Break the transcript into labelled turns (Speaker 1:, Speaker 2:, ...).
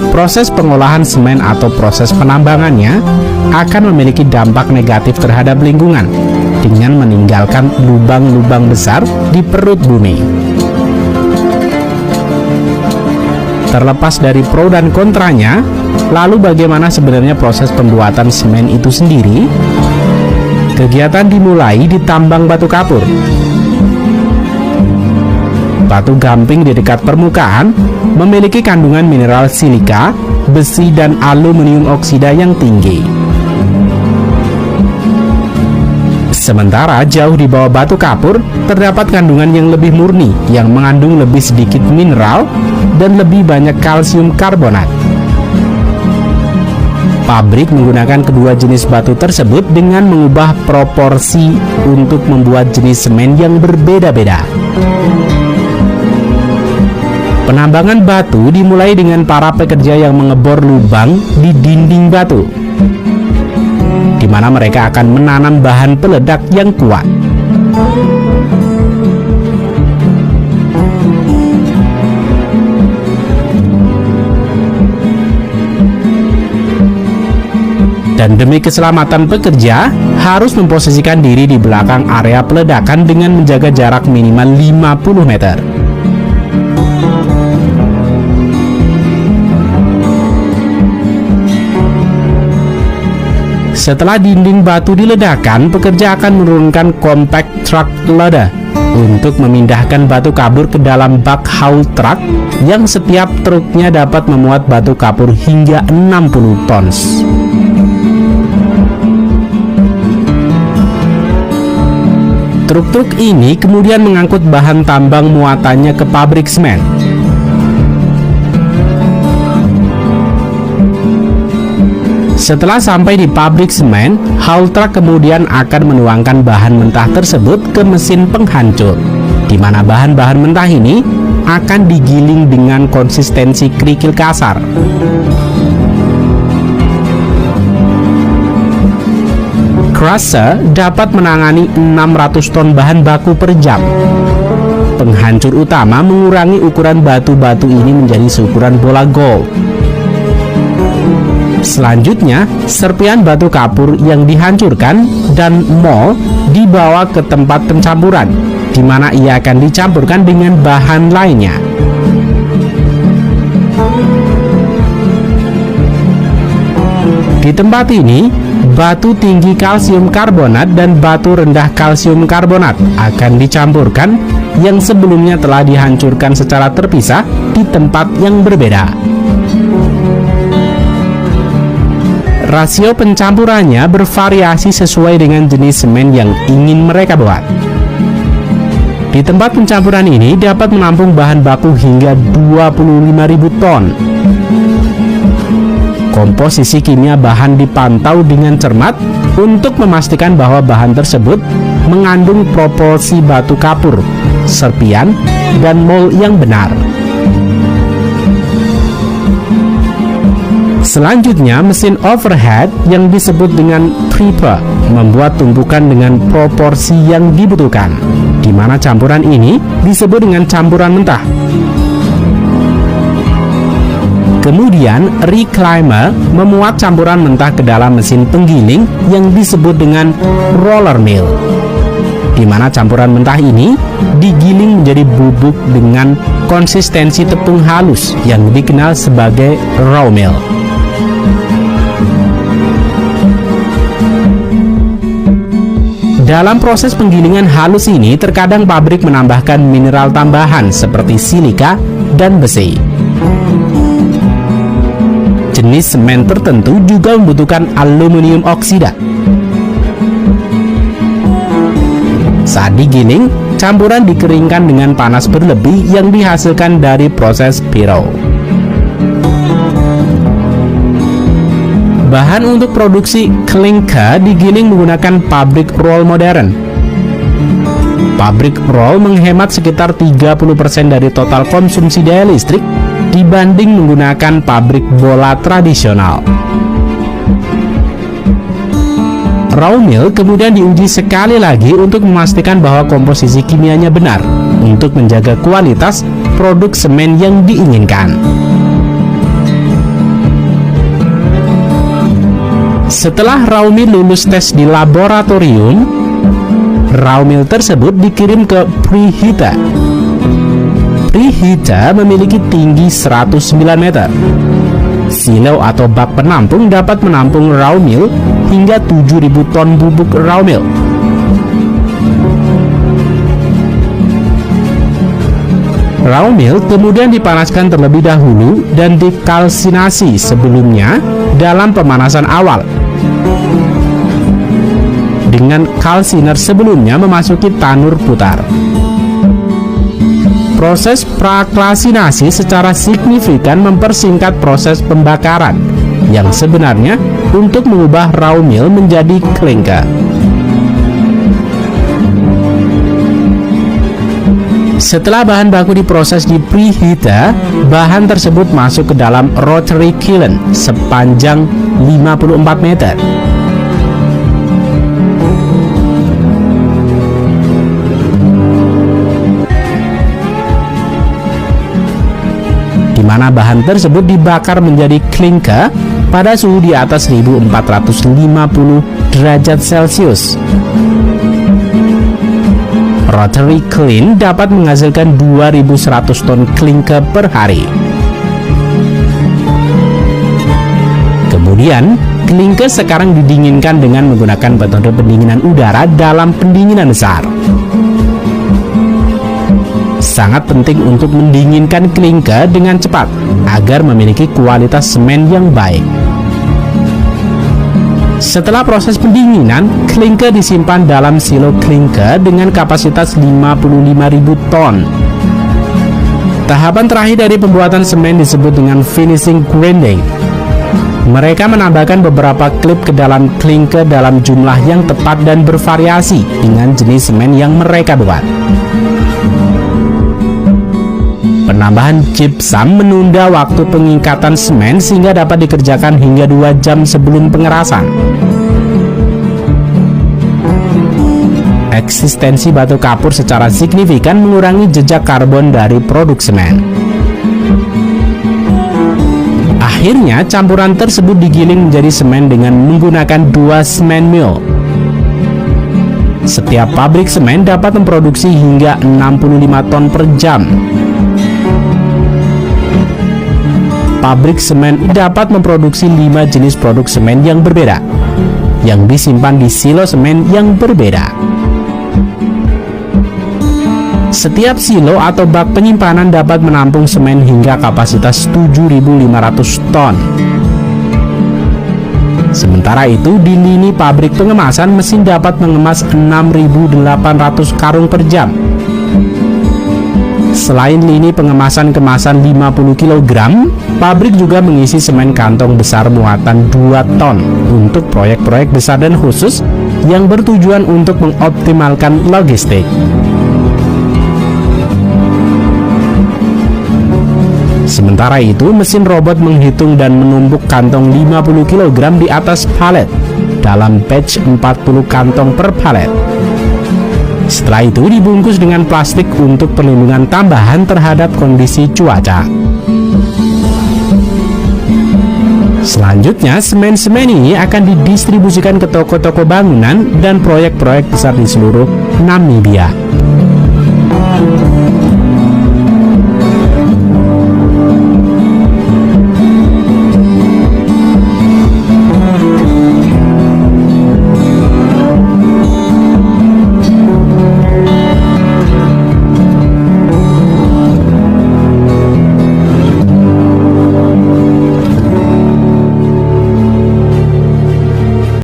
Speaker 1: proses pengolahan semen atau proses penambangannya akan memiliki dampak negatif terhadap lingkungan dengan meninggalkan lubang-lubang besar di perut bumi. Terlepas dari pro dan kontranya, lalu bagaimana sebenarnya proses pembuatan semen itu sendiri? Kegiatan dimulai di tambang batu kapur. Batu gamping di dekat permukaan memiliki kandungan mineral silika, besi, dan aluminium oksida yang tinggi. Sementara jauh di bawah batu kapur terdapat kandungan yang lebih murni yang mengandung lebih sedikit mineral dan lebih banyak kalsium karbonat. Pabrik menggunakan kedua jenis batu tersebut dengan mengubah proporsi untuk membuat jenis semen yang berbeda-beda. Penambangan batu dimulai dengan para pekerja yang mengebor lubang di dinding batu, di mana mereka akan menanam bahan peledak yang kuat. Dan demi keselamatan pekerja, harus memposisikan diri di belakang area peledakan dengan menjaga jarak minimal 50 meter. Setelah dinding batu diledakkan, pekerja akan menurunkan compact truck loader untuk memindahkan batu kapur ke dalam bak haul truk yang setiap truknya dapat memuat batu kapur hingga 60 tons. Truk-truk ini kemudian mengangkut bahan tambang muatannya ke pabrik semen. Setelah sampai di pabrik semen, haul truk kemudian akan menuangkan bahan mentah tersebut ke mesin penghancur, di mana bahan-bahan mentah ini akan digiling dengan konsistensi kerikil kasar. Crusher dapat menangani 600 ton bahan baku per jam. Penghancur utama mengurangi ukuran batu-batu ini menjadi seukuran bola golf. Selanjutnya, serpian batu kapur yang dihancurkan dan mol dibawa ke tempat pencampuran, di mana ia akan dicampurkan dengan bahan lainnya. Di tempat ini, batu tinggi kalsium karbonat dan batu rendah kalsium karbonat akan dicampurkan yang sebelumnya telah dihancurkan secara terpisah di tempat yang berbeda. Rasio pencampurannya bervariasi sesuai dengan jenis semen yang ingin mereka buat. Di tempat pencampuran ini dapat menampung bahan baku hingga 25.000 ton. Komposisi kimia bahan dipantau dengan cermat untuk memastikan bahwa bahan tersebut mengandung proporsi batu kapur, serpian, dan mol yang benar. Selanjutnya, mesin overhead yang disebut dengan prepper membuat tumpukan dengan proporsi yang dibutuhkan, di mana campuran ini disebut dengan campuran mentah. Kemudian, reclaimer memuat campuran mentah ke dalam mesin penggiling yang disebut dengan roller mill, di mana campuran mentah ini digiling menjadi bubuk dengan konsistensi tepung halus yang dikenal sebagai raw mill. Dalam proses penggilingan halus ini, terkadang pabrik menambahkan mineral tambahan seperti silika dan besi. Jenis semen tertentu juga membutuhkan aluminium oksida. Saat digiling, campuran dikeringkan dengan panas berlebih yang dihasilkan dari proses piro. Bahan untuk produksi clinker digiling menggunakan pabrik roll modern. Pabrik roll menghemat sekitar 30% dari total konsumsi daya listrik dibanding menggunakan pabrik bola tradisional. Raw mill kemudian diuji sekali lagi untuk memastikan bahwa komposisi kimianya benar untuk menjaga kualitas produk semen yang diinginkan. Setelah raw meal lulus tes di laboratorium, raw meal tersebut dikirim ke preheater. Preheater memiliki tinggi 109 meter. Silo atau bak penampung dapat menampung raw meal hingga 7.000 ton bubuk raw meal. Raw meal kemudian dipanaskan terlebih dahulu dan dikalsinasi sebelumnya dalam pemanasan awal. Dengan kalsiner sebelumnya memasuki tanur putar. Proses prakalsinasi secara signifikan mempersingkat proses pembakaran yang sebenarnya untuk mengubah raw meal menjadi klinker. Setelah bahan baku diproses di preheater, bahan tersebut masuk ke dalam rotary kiln sepanjang 54 meter. Di mana bahan tersebut dibakar menjadi klinker pada suhu di atas 1450 derajat Celcius. Rotary kiln dapat menghasilkan 2.100 ton klinker per hari. Kemudian, klinker sekarang didinginkan dengan menggunakan metode pendinginan udara dalam pendinginan besar. Sangat penting untuk mendinginkan klinker dengan cepat agar memiliki kualitas semen yang baik. Setelah proses pendinginan, klinker disimpan dalam silo klinker dengan kapasitas 55.000 ton. Tahapan terakhir dari pembuatan semen disebut dengan finishing grinding. Mereka menambahkan beberapa klip ke dalam klinker dalam jumlah yang tepat dan bervariasi dengan jenis semen yang mereka buat. Penambahan gypsum menunda waktu pengingkatan semen sehingga dapat dikerjakan hingga 2 jam sebelum pengerasan. Eksistensi batu kapur secara signifikan mengurangi jejak karbon dari produk semen. Akhirnya campuran tersebut digiling menjadi semen dengan menggunakan 2 semen mill. Setiap pabrik semen dapat memproduksi hingga 65 ton per jam. Pabrik semen dapat memproduksi 5 jenis produk semen yang berbeda, yang disimpan di silo semen yang berbeda. Setiap silo atau bak penyimpanan dapat menampung semen hingga kapasitas 7.500 ton. Sementara itu, di lini pabrik pengemasan, mesin dapat mengemas 6.800 karung per jam. Selain lini pengemasan kemasan 50 kg, pabrik juga mengisi semen kantong besar muatan 2 ton untuk proyek-proyek besar dan khusus yang bertujuan untuk mengoptimalkan logistik. Sementara itu, mesin robot menghitung dan menumbuk kantong 50 kg di atas palet dalam batch 40 kantong per palet. Setelah itu dibungkus dengan plastik untuk perlindungan tambahan terhadap kondisi cuaca. Selanjutnya, semen-semen ini akan didistribusikan ke toko-toko bangunan dan proyek-proyek besar di seluruh Namibia.